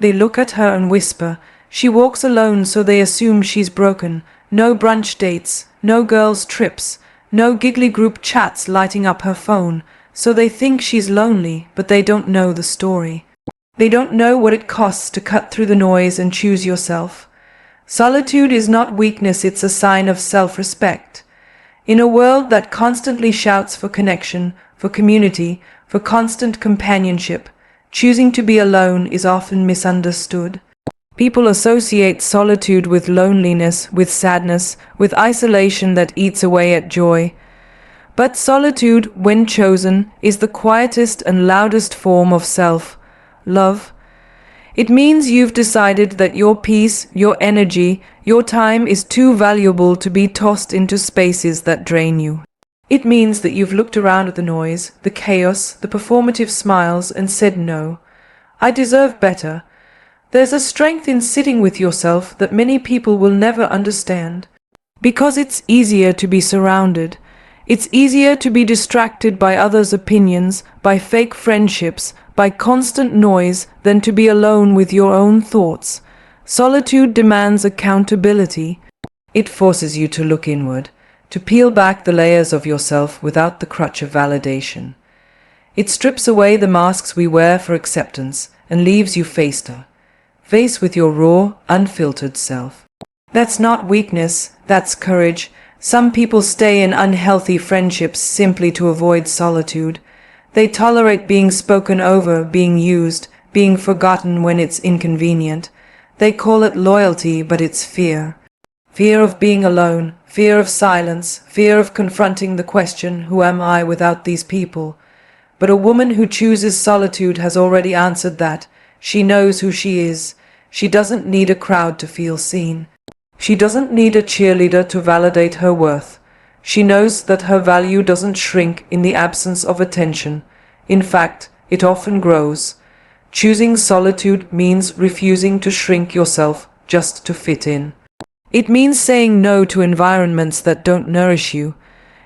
They look at her and whisper. She walks alone, so they assume she's broken. No brunch dates, no girls' trips, no giggly group chats lighting up her phone. So they think she's lonely, but they don't know the story. They don't know what it costs to cut through the noise and choose yourself. Solitude is not weakness, it's a sign of self-respect. In a world that constantly shouts for connection, for community, for constant companionship, choosing to be alone is often misunderstood. People associate solitude with loneliness, with sadness, with isolation that eats away at joy. But solitude, when chosen, is the quietest and loudest form of self-love. It means you've decided that your peace, your energy, your time is too valuable to be tossed into spaces that drain you. It means that you've looked around at the noise, the chaos, the performative smiles, and said no. I deserve better. There's a strength in sitting with yourself that many people will never understand. Because it's easier to be surrounded. It's easier to be distracted by others' opinions, by fake friendships, by constant noise than to be alone with your own thoughts. Solitude demands accountability. It forces you to look inward, to peel back the layers of yourself without the crutch of validation. It strips away the masks we wear for acceptance and leaves you face with your raw, unfiltered self. That's not weakness, that's courage. Some people stay in unhealthy friendships simply to avoid solitude. They tolerate being spoken over, being used, being forgotten when it's inconvenient. They call it loyalty, but it's fear. Fear of being alone, fear of silence, fear of confronting the question, who am I without these people? But a woman who chooses solitude has already answered that. She knows who she is. She doesn't need a crowd to feel seen. She doesn't need a cheerleader to validate her worth. She knows that her value doesn't shrink in the absence of attention. In fact, it often grows. Choosing solitude means refusing to shrink yourself just to fit in. It means saying no to environments that don't nourish you.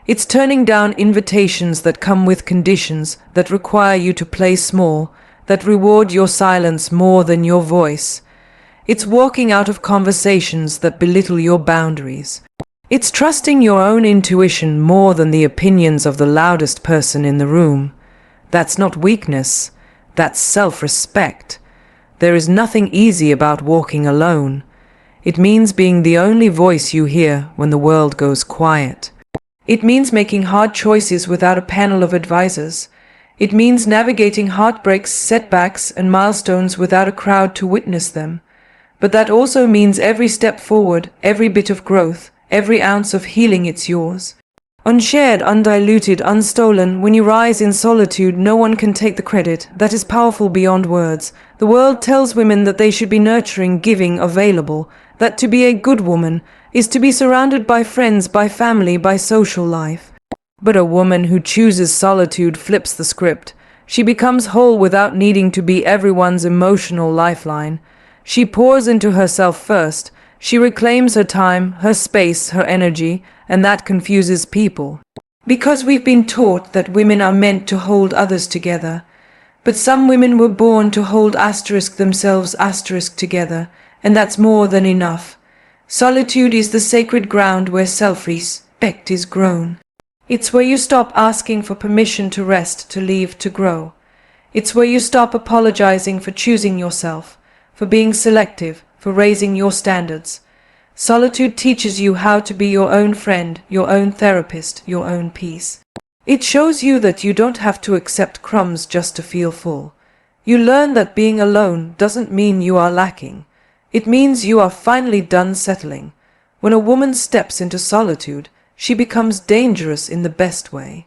It's turning down invitations that come with conditions that require you to play small, that reward your silence more than your voice. It's walking out of conversations that belittle your boundaries. It's trusting your own intuition more than the opinions of the loudest person in the room. That's not weakness, that's self-respect. There is nothing easy about walking alone. It means being the only voice you hear when the world goes quiet. It means making hard choices without a panel of advisors. It means navigating heartbreaks, setbacks, and milestones without a crowd to witness them. But that also means every step forward, every bit of growth, every ounce of healing, it's yours. Unshared, undiluted, unstolen, when you rise in solitude, no one can take the credit. That is powerful beyond words. The world tells women that they should be nurturing, giving, available, that to be a good woman is to be surrounded by friends, by family, by social life. But a woman who chooses solitude flips the script. She becomes whole without needing to be everyone's emotional lifeline. She pours into herself first. She reclaims her time, her space, her energy, and that confuses people. Because we've been taught that women are meant to hold others together. But some women were born to hold themselves together, and that's more than enough. Solitude is the sacred ground where self-respect is grown. It's where you stop asking for permission to rest, to leave, to grow. It's where you stop apologizing for choosing yourself, for being selective, for raising your standards. Solitude teaches you how to be your own friend, your own therapist, your own peace. It shows you that you don't have to accept crumbs just to feel full. You learn that being alone doesn't mean you are lacking. It means you are finally done settling. When a woman steps into solitude, she becomes dangerous in the best way.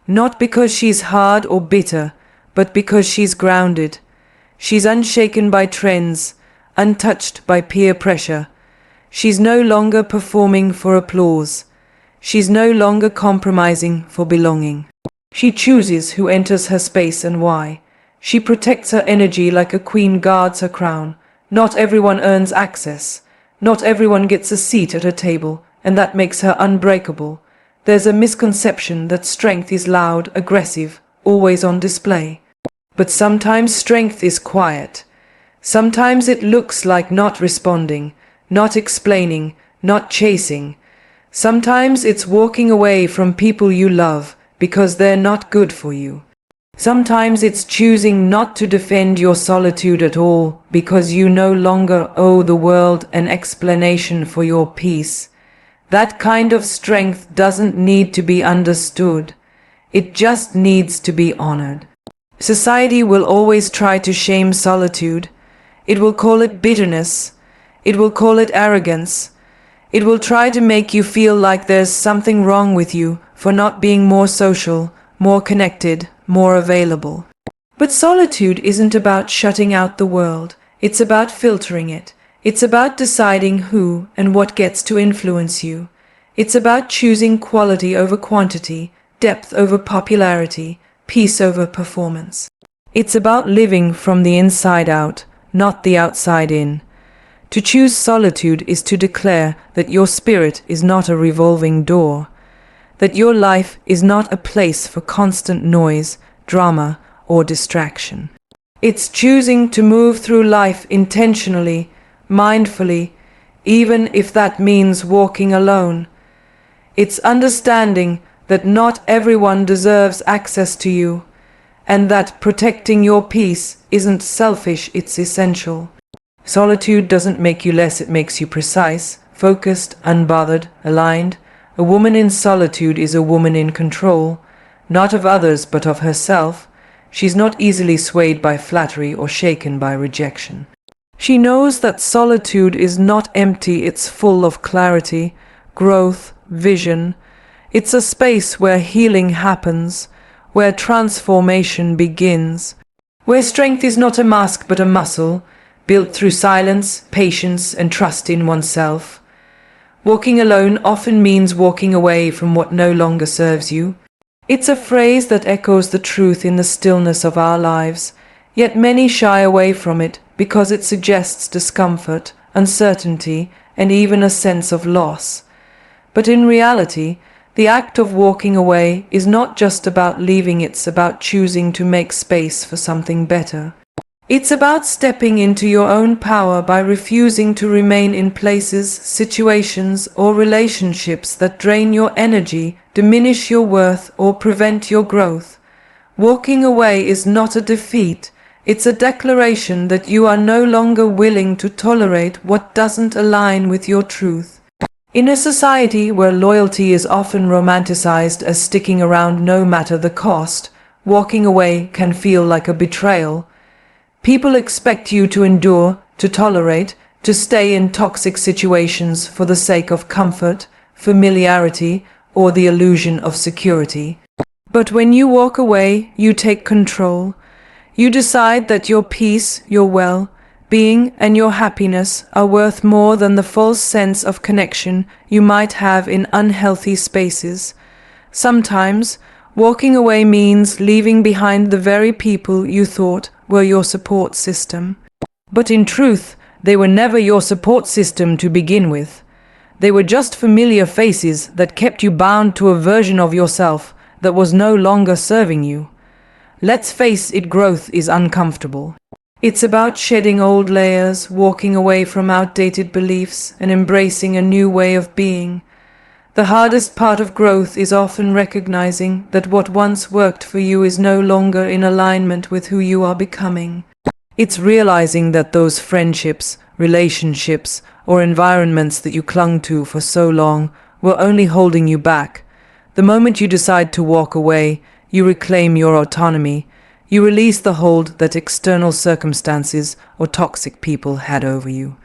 Not because she's hard or bitter, but because she's grounded. She's unshaken by trends, untouched by peer pressure. She's no longer performing for applause. She's no longer compromising for belonging. She chooses who enters her space and why. She protects her energy like a queen guards her crown. Not everyone earns access. Not everyone gets a seat at her table, and that makes her unbreakable. There's a misconception that strength is loud, aggressive, always on display. But sometimes strength is quiet. Sometimes it looks like not responding, not explaining, not chasing. Sometimes it's walking away from people you love because they're not good for you. Sometimes it's choosing not to defend your solitude at all because you no longer owe the world an explanation for your peace. That kind of strength doesn't need to be understood. It just needs to be honored. Society will always try to shame solitude. It will call it bitterness. It will call it arrogance. It will try to make you feel like there's something wrong with you for not being more social, more connected, more available. But solitude isn't about shutting out the world. It's about filtering it. It's about deciding who and what gets to influence you. It's about choosing quality over quantity, depth over popularity, peace over performance. It's about living from the inside out, not the outside in. To choose solitude is to declare that your spirit is not a revolving door, that your life is not a place for constant noise, drama, or distraction. It's choosing to move through life intentionally, mindfully, even if that means walking alone. It's understanding that not everyone deserves access to you, and that protecting your peace isn't selfish, it's essential. Solitude doesn't make you less, it makes you precise, focused, unbothered, aligned. A woman in solitude is a woman in control, not of others but of herself. She's not easily swayed by flattery or shaken by rejection. She knows that solitude is not empty, it's full of clarity, growth, vision. It's a space where healing happens, where transformation begins, where strength is not a mask but a muscle, built through silence, patience, and trust in oneself. Walking alone often means walking away from what no longer serves you. It's a phrase that echoes the truth in the stillness of our lives, yet many shy away from it because it suggests discomfort, uncertainty, and even a sense of loss. But in reality, the act of walking away is not just about leaving, it's about choosing to make space for something better. It's about stepping into your own power by refusing to remain in places, situations, or relationships that drain your energy, diminish your worth, or prevent your growth. Walking away is not a defeat. It's a declaration that you are no longer willing to tolerate what doesn't align with your truth. In a society where loyalty is often romanticized as sticking around no matter the cost, walking away can feel like a betrayal. People expect you to endure, to tolerate, to stay in toxic situations for the sake of comfort, familiarity, or the illusion of security. But when you walk away, you take control. You decide that your peace, your well-being, and your happiness are worth more than the false sense of connection you might have in unhealthy spaces. Sometimes, walking away means leaving behind the very people you thought were your support system. But in truth, they were never your support system to begin with. They were just familiar faces that kept you bound to a version of yourself that was no longer serving you. Let's face it, growth is uncomfortable. It's about shedding old layers, walking away from outdated beliefs, and embracing a new way of being. The hardest part of growth is often recognizing that what once worked for you is no longer in alignment with who you are becoming. It's realizing that those friendships, relationships, or environments that you clung to for so long were only holding you back. The moment you decide to walk away, you reclaim your autonomy. You release the hold that external circumstances or toxic people had over you.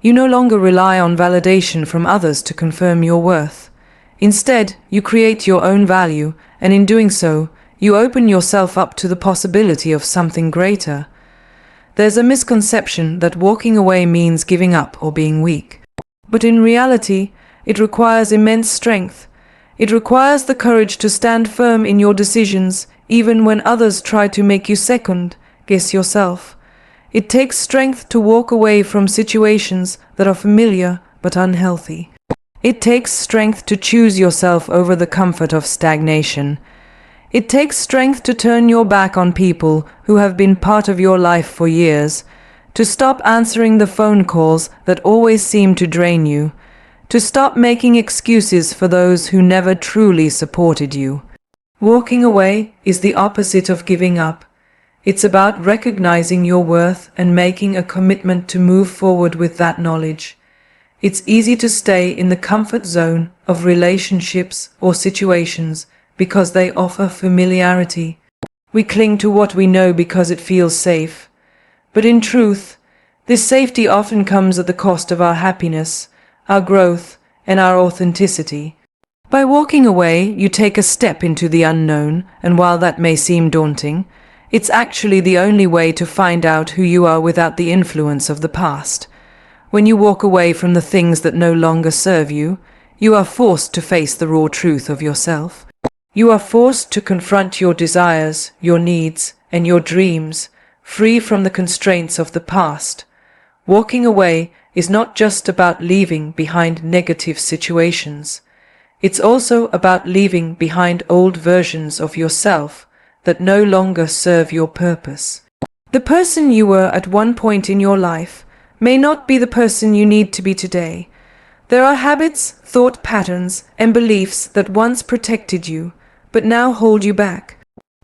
You no longer rely on validation from others to confirm your worth. Instead, you create your own value, and in doing so, you open yourself up to the possibility of something greater. There's a misconception that walking away means giving up or being weak. But in reality, it requires immense strength. It requires the courage to stand firm in your decisions, even when others try to make you second-guess yourself. It takes strength to walk away from situations that are familiar but unhealthy. It takes strength to choose yourself over the comfort of stagnation. It takes strength to turn your back on people who have been part of your life for years, to stop answering the phone calls that always seem to drain you, to stop making excuses for those who never truly supported you. Walking away is the opposite of giving up. It's about recognizing your worth and making a commitment to move forward with that knowledge. It's easy to stay in the comfort zone of relationships or situations because they offer familiarity. We cling to what we know because it feels safe. But in truth, this safety often comes at the cost of our happiness, our growth, and our authenticity. By walking away, you take a step into the unknown, and while that may seem daunting, it's actually the only way to find out who you are without the influence of the past. When you walk away from the things that no longer serve you, you are forced to face the raw truth of yourself. You are forced to confront your desires, your needs, and your dreams, free from the constraints of the past. Walking away is not just about leaving behind negative situations. It's also about leaving behind old versions of yourself that no longer serve your purpose. The person you were at one point in your life may not be the person you need to be today. There are habits, thought patterns, and beliefs that once protected you, but now hold you back.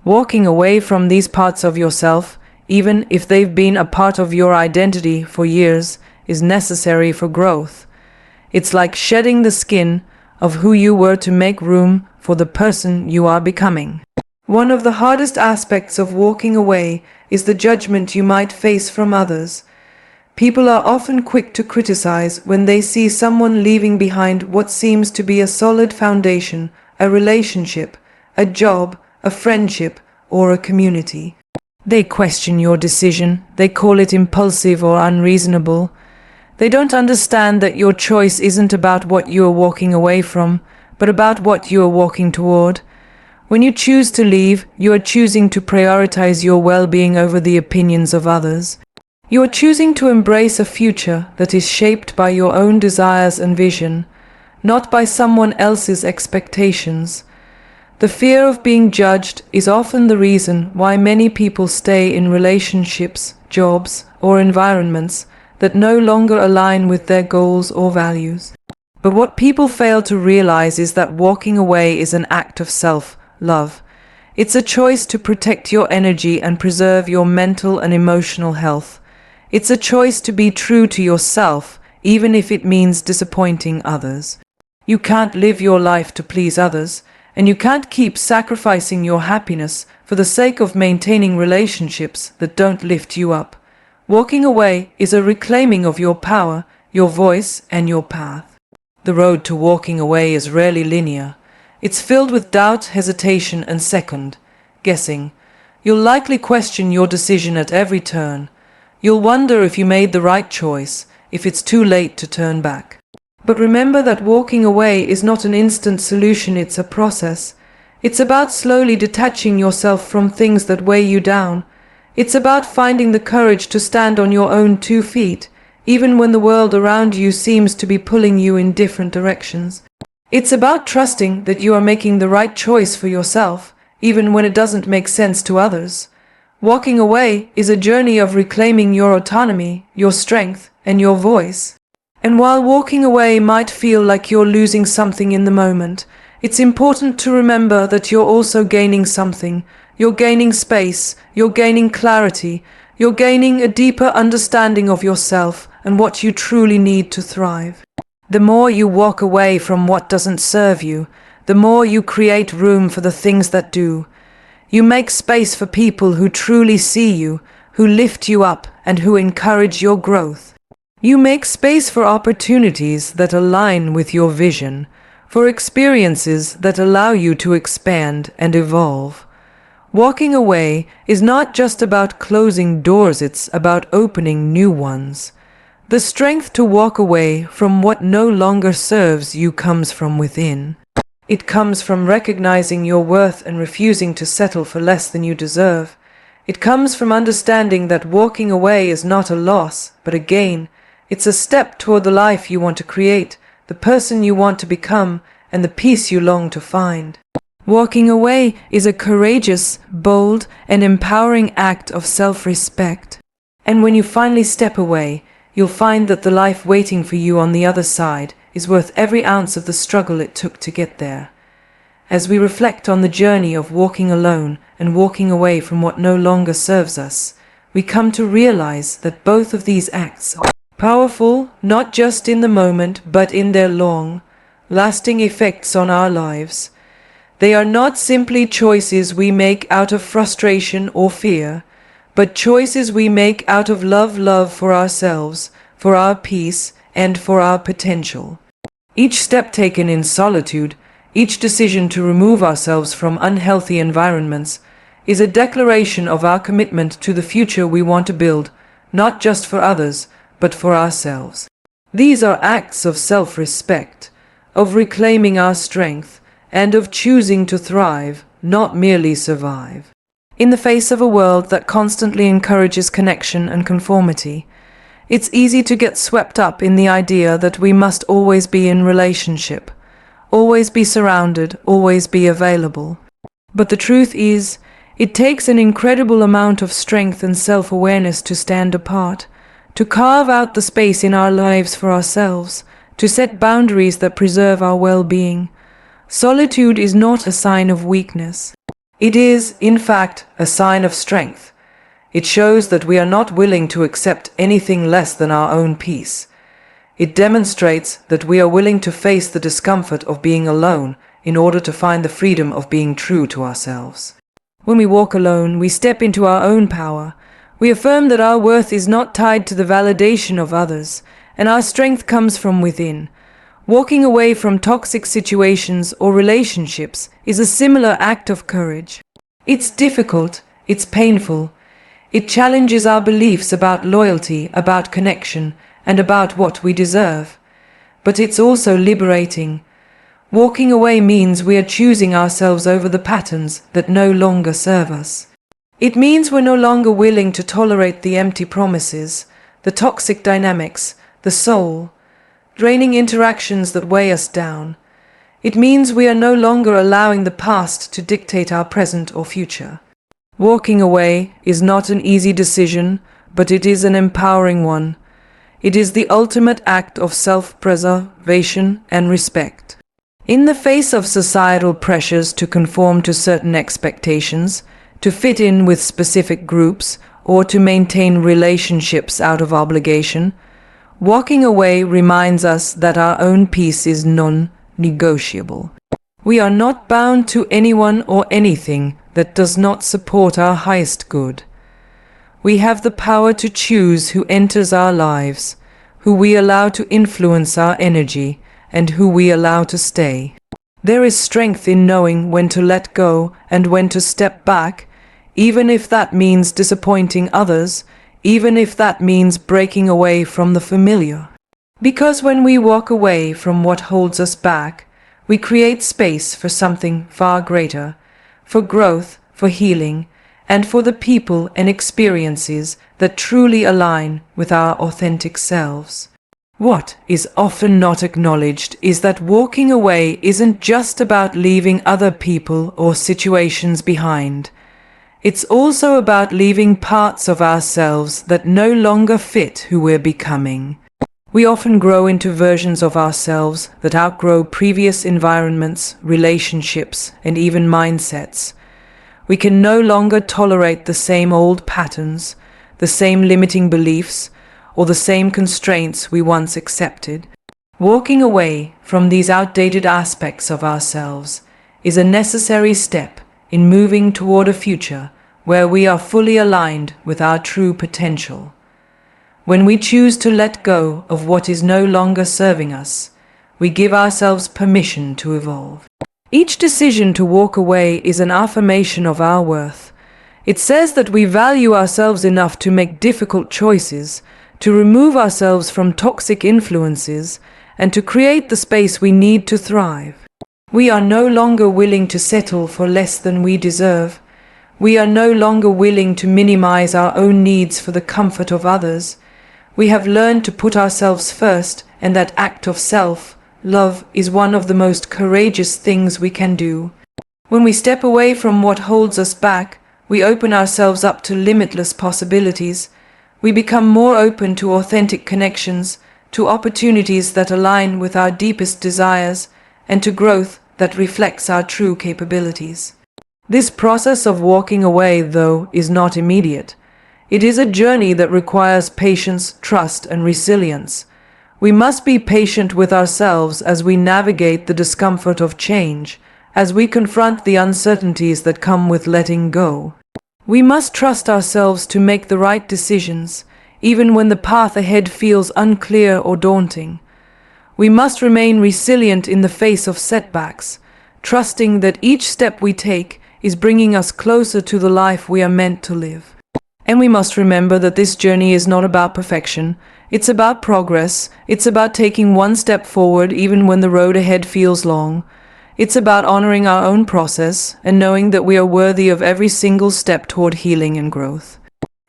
Walking away from these parts of yourself, even if they've been a part of your identity for years, is necessary for growth. It's like shedding the skin of who you were to make room for the person you are becoming. One of the hardest aspects of walking away is the judgment you might face from others. People are often quick to criticize when they see someone leaving behind what seems to be a solid foundation, a relationship, a job, a friendship, or a community. They question your decision, they call it impulsive or unreasonable. They don't understand that your choice isn't about what you are walking away from, but about what you are walking toward. When you choose to leave, you are choosing to prioritize your well-being over the opinions of others. You are choosing to embrace a future that is shaped by your own desires and vision, not by someone else's expectations. The fear of being judged is often the reason why many people stay in relationships, jobs, or environments that no longer align with their goals or values. But what people fail to realize is that walking away is an act of self-love. It's a choice to protect your energy and preserve your mental and emotional health. It's a choice to be true to yourself, even if it means disappointing others. You can't live your life to please others, and you can't keep sacrificing your happiness for the sake of maintaining relationships that don't lift you up. Walking away is a reclaiming of your power, your voice, and your path. The road to walking away is rarely linear. It's filled with doubt, hesitation, and second guessing. You'll likely question your decision at every turn. You'll wonder if you made the right choice, if it's too late to turn back. But remember that walking away is not an instant solution, it's a process. It's about slowly detaching yourself from things that weigh you down. It's about finding the courage to stand on your own 2 feet, even when the world around you seems to be pulling you in different directions. It's about trusting that you are making the right choice for yourself, even when it doesn't make sense to others. Walking away is a journey of reclaiming your autonomy, your strength, and your voice. And while walking away might feel like you're losing something in the moment, it's important to remember that you're also gaining something. You're gaining space, you're gaining clarity, you're gaining a deeper understanding of yourself and what you truly need to thrive. The more you walk away from what doesn't serve you, the more you create room for the things that do. You make space for people who truly see you, who lift you up, and who encourage your growth. You make space for opportunities that align with your vision, for experiences that allow you to expand and evolve. Walking away is not just about closing doors, it's about opening new ones. The strength to walk away from what no longer serves you comes from within. It comes from recognizing your worth and refusing to settle for less than you deserve. It comes from understanding that walking away is not a loss, but a gain. It's a step toward the life you want to create, the person you want to become, and the peace you long to find. Walking away is a courageous, bold, and empowering act of self-respect. And when you finally step away, you'll find that the life waiting for you on the other side is worth every ounce of the struggle it took to get there. As we reflect on the journey of walking alone and walking away from what no longer serves us, we come to realize that both of these acts are powerful, not just in the moment, but in their long, lasting effects on our lives. They are not simply choices we make out of frustration or fear, but choices we make out of love for ourselves, for our peace, and for our potential. Each step taken in solitude, each decision to remove ourselves from unhealthy environments, is a declaration of our commitment to the future we want to build, not just for others, but for ourselves. These are acts of self-respect, of reclaiming our strength, and of choosing to thrive, not merely survive. In the face of a world that constantly encourages connection and conformity, it's easy to get swept up in the idea that we must always be in relationship, always be surrounded, always be available. But the truth is, it takes an incredible amount of strength and self-awareness to stand apart, to carve out the space in our lives for ourselves, to set boundaries that preserve our well-being. Solitude is not a sign of weakness. It is, in fact, a sign of strength. It shows that we are not willing to accept anything less than our own peace. It demonstrates that we are willing to face the discomfort of being alone in order to find the freedom of being true to ourselves. When we walk alone, we step into our own power. We affirm that our worth is not tied to the validation of others, and our strength comes from within. Walking away from toxic situations or relationships is a similar act of courage. It's difficult, it's painful. It challenges our beliefs about loyalty, about connection, and about what we deserve. But it's also liberating. Walking away means we are choosing ourselves over the patterns that no longer serve us. It means we're no longer willing to tolerate the empty promises, the toxic dynamics, the soul, draining interactions that weigh us down. It means we are no longer allowing the past to dictate our present or future. Walking away is not an easy decision, but it is an empowering one. It is the ultimate act of self-preservation and respect. In the face of societal pressures to conform to certain expectations, to fit in with specific groups, or to maintain relationships out of obligation, walking away reminds us that our own peace is non-negotiable. We are not bound to anyone or anything that does not support our highest good. We have the power to choose who enters our lives, who we allow to influence our energy, and who we allow to stay. There is strength in knowing when to let go and when to step back, even if that means disappointing others, even if that means breaking away from the familiar. Because when we walk away from what holds us back, we create space for something far greater, for growth, for healing, and for the people and experiences that truly align with our authentic selves. What is often not acknowledged is that walking away isn't just about leaving other people or situations behind. It's also about leaving parts of ourselves that no longer fit who we're becoming. We often grow into versions of ourselves that outgrow previous environments, relationships, and even mindsets. We can no longer tolerate the same old patterns, the same limiting beliefs, or the same constraints we once accepted. Walking away from these outdated aspects of ourselves is a necessary step in moving toward a future where we are fully aligned with our true potential. When we choose to let go of what is no longer serving us, we give ourselves permission to evolve. Each decision to walk away is an affirmation of our worth. It says that we value ourselves enough to make difficult choices, to remove ourselves from toxic influences, and to create the space we need to thrive. We are no longer willing to settle for less than we deserve. We are no longer willing to minimize our own needs for the comfort of others. We have learned to put ourselves first, and that act of self-love is one of the most courageous things we can do. When we step away from what holds us back, we open ourselves up to limitless possibilities. We become more open to authentic connections, to opportunities that align with our deepest desires, and to growth that reflects our true capabilities. This process of walking away, though, is not immediate. It is a journey that requires patience, trust, and resilience. We must be patient with ourselves as we navigate the discomfort of change, as we confront the uncertainties that come with letting go. We must trust ourselves to make the right decisions, even when the path ahead feels unclear or daunting. We must remain resilient in the face of setbacks, trusting that each step we take is bringing us closer to the life we are meant to live. And we must remember that this journey is not about perfection. It's about progress. It's about taking one step forward even when the road ahead feels long. It's about honoring our own process and knowing that we are worthy of every single step toward healing and growth.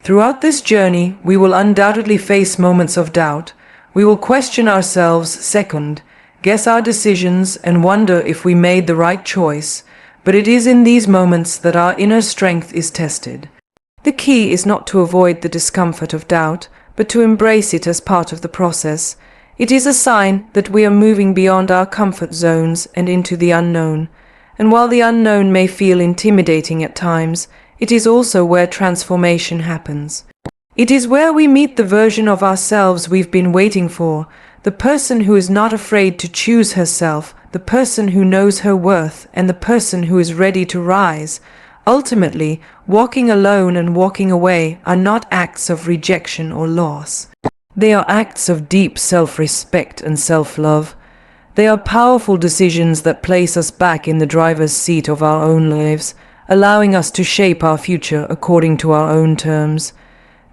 Throughout this journey, we will undoubtedly face moments of doubt. We will question ourselves, second, guess our decisions, and wonder if we made the right choice. But it is in these moments that our inner strength is tested. The key is not to avoid the discomfort of doubt, but to embrace it as part of the process. It is a sign that we are moving beyond our comfort zones and into the unknown. And while the unknown may feel intimidating at times, it is also where transformation happens. It is where we meet the version of ourselves we've been waiting for, the person who is not afraid to choose herself, the person who knows her worth, and the person who is ready to rise. Ultimately, walking alone and walking away are not acts of rejection or loss. They are acts of deep self-respect and self-love. They are powerful decisions that place us back in the driver's seat of our own lives, allowing us to shape our future according to our own terms.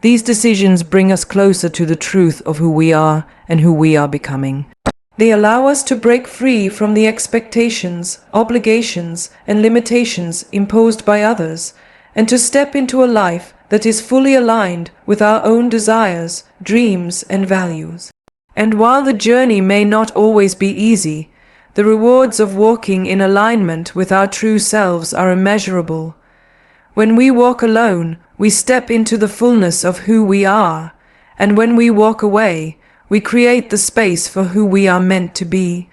These decisions bring us closer to the truth of who we are and who we are becoming. They allow us to break free from the expectations, obligations, and limitations imposed by others, and to step into a life that is fully aligned with our own desires, dreams, and values. And while the journey may not always be easy, the rewards of walking in alignment with our true selves are immeasurable. When we walk alone, we step into the fullness of who we are, and when we walk away, we create the space for who we are meant to be.